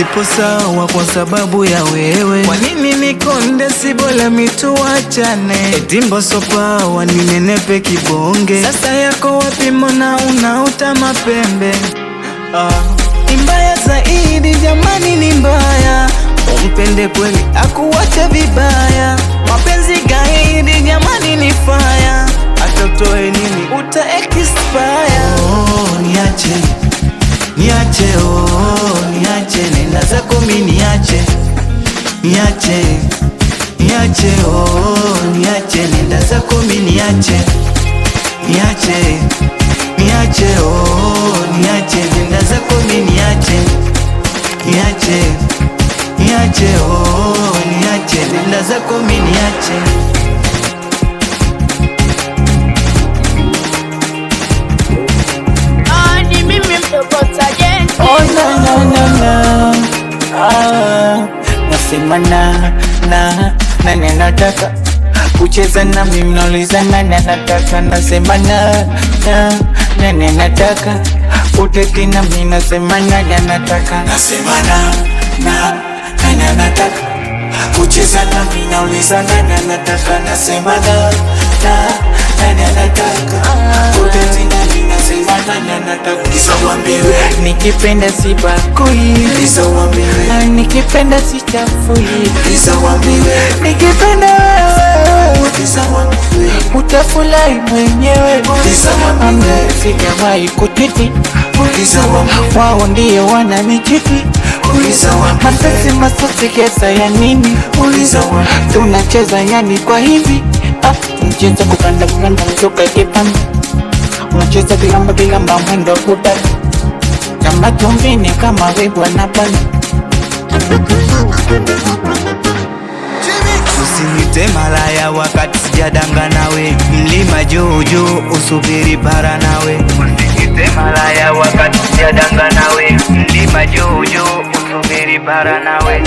sipo sawa kwa sababu ya wewe. Kwa nini nikonde, si bora mituachane? Eti Mbosso pawa ninenepe kibonge. Sasa yako wapi, mbona unaota mapembe? Ni mbaya zaidi jamani, ni mbaya. Umpende kweli akuache vibaya. Mapenzi gaidi jamani, ni fire. Hata utoe nini uta expire. Niache, niache, niache, nenda zako mimi niache. Niache, niache, niache, nenda zako mimi niache. Niache, niache, niache, nenda zako mimi niache. Niache, niache, niache, nenda zako mimi niache. Oh na nasema na nataka kucheza na mimi, mnauliza nani anataka, nasema na nataka uteti na mimi, nasema nani anataka, nasema na nataka kucheza na mimi, nauliza nani anataka, nasema na nani anataka uteti na mimi, nasema nani anataka. Nisawambiwe nikipenda si bakui, nisawambiwe nikipenda si chafui, nisawambiwe nikipenda wewe, nisawambiwe utafurahi mwenyewe, nisawambiwe sijawahi kutiti, nisawambiwe wao ndio wananichiti, nisawambiwe masasi kesa ya nini, tunacheza yani kwa hivi mchezo kukanda mtoka kipanda, unacheza bilamba mwendo kuda kama tumbini kama wewe na bana. Usinite malaya wakati sijadanga nawe, mlima juu juu usubiri para nawe. Usinite malaya wakati sijadanga nawe, mlima juu juu usubiri para nawe.